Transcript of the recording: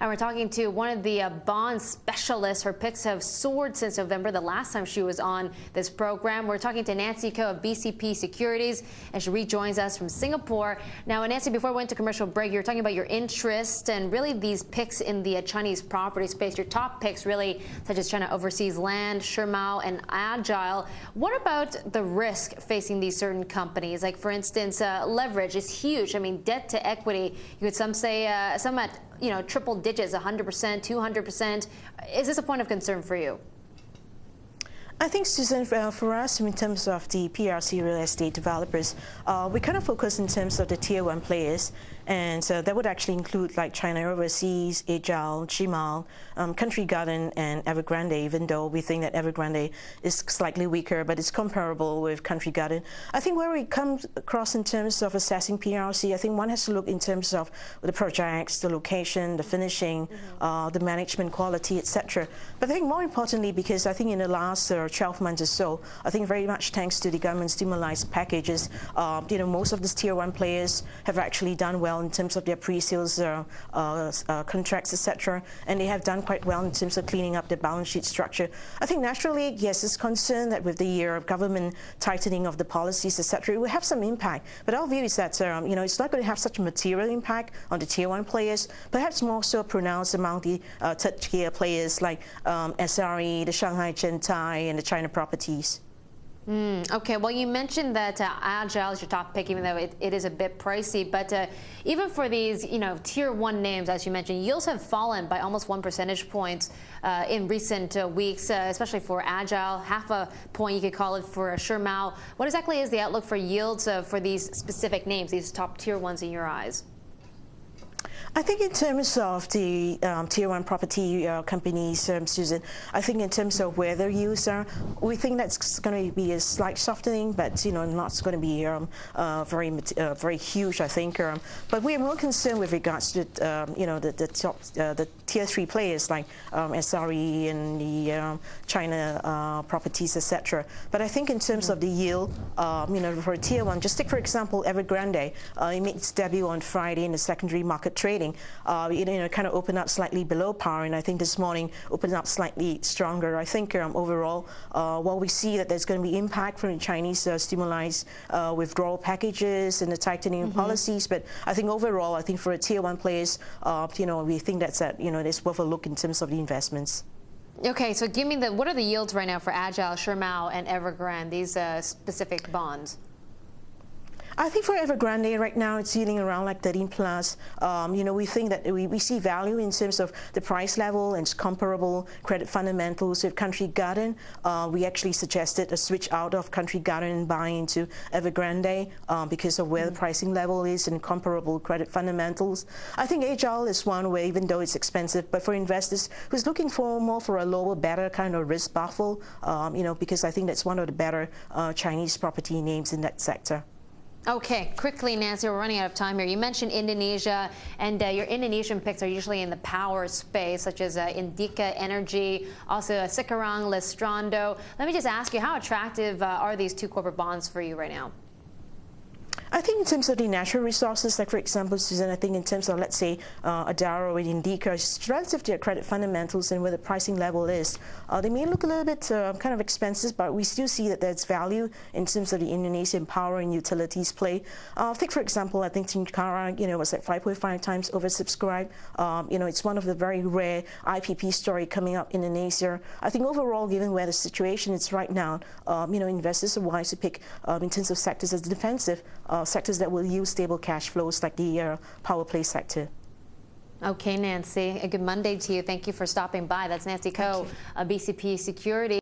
And we're talking to one of the bond specialists. Her picks have soared since November, the last time she was on this program. We're talking to Nancy Ko of BCP Securities, and she rejoins us from Singapore. Now, Nancy, before we went to commercial break, you were talking about your interest and really these picks in the Chinese property space. Your top picks really, such as China Overseas Land, Shimao, and Agile. What about the risk facing these certain companies? Like, for instance, leverage is huge. I mean, debt to equity, you could some say, some at triple digits, 100%, 200%. Is this a point of concern for you? I think, Susan, for us, in terms of the PRC real estate developers, we kind of focus in terms of the tier 1 players, and that would actually include like China Overseas, Agile, Shimao, Country Garden, and Evergrande, even though we think that Evergrande is slightly weaker, but it's comparable with Country Garden. I think where we come across in terms of assessing PRC, I think one has to look in terms of the projects, the location, the finishing, the management quality, etc. But I think more importantly, because I think in the last 12 months or so, I think very much thanks to the government stimulus packages, most of the tier 1 players have actually done well in terms of their pre-sales contracts, etc. And they have done quite well in terms of cleaning up the balance sheet structure. I think naturally, yes, it's concerned that with the government tightening of the policies, etc., it will have some impact. But our view is that it's not going to have such a material impact on the tier 1 players, perhaps more so pronounced among the third-tier players like SRE, the Shanghai Zhentai, and the China Properties. Okay, well, you mentioned that Agile is your top pick, even though it is a bit pricey. But even for these, tier 1 names, as you mentioned, yields have fallen by almost 1 percentage point in recent weeks, especially for Agile. Half a point, you could call it, for Shimao. What exactly is the outlook for yields for these specific names, these top tier 1s in your eyes? I think in terms of the tier 1 property companies, Susan, I think in terms of where their yields are, we think that's going to be a slight softening, but not going to be very huge, I think. But we are more concerned with regards to the tier 3 players like SRE and the China Properties, etc. But I think in terms of the yield, for tier 1, just take for example Evergrande. It made its debut on Friday in the secondary market trading. Kind of opened up slightly below par, and I think this morning opened up slightly stronger. I think overall, while we see that there's going to be impact from the Chinese stimulus withdrawal packages and the tightening policies, but I think overall, I think for a tier 1 players, we think that's it's worth a look in terms of the investments. Okay, so give me what are the yields right now for Agile, Shimao, and Evergrande, these specific bonds? I think for Evergrande right now it's yielding around like 13 plus. We think that we see value in terms of the price level and comparable credit fundamentals with Country Garden. We actually suggested a switch out of Country Garden and buy into Evergrande because of where the pricing level is and comparable credit fundamentals. I think Agile is one where, even though it's expensive, but for investors who's looking more for a lower, better kind of risk buffer, because I think that's one of the better Chinese property names in that sector. Okay, quickly, Nancy, we're running out of time here. You mentioned Indonesia, and your Indonesian picks are usually in the power space, such as Indica Energy, also Sekarang, Lestrando. Let me just ask you, how attractive are these two corporate bonds for you right now? I think in terms of the natural resources, like for example, Susan, I think in terms of, let's say, Adaro and Indica, relative to their credit fundamentals and where the pricing level is, they may look a little bit kind of expensive, but we still see that there's value in terms of the Indonesian power and utilities play. Take, for example, I think Tingkara, was like 5.5 times oversubscribed. It's one of the very rare IPP story coming up in Indonesia. I think overall, given where the situation is right now, investors are wise to pick in terms of sectors as defensive, sectors that will use stable cash flows like the power play sector. Okay, Nancy, a good Monday to you. Thank you for stopping by. That's Nancy Ko of BCP Securities.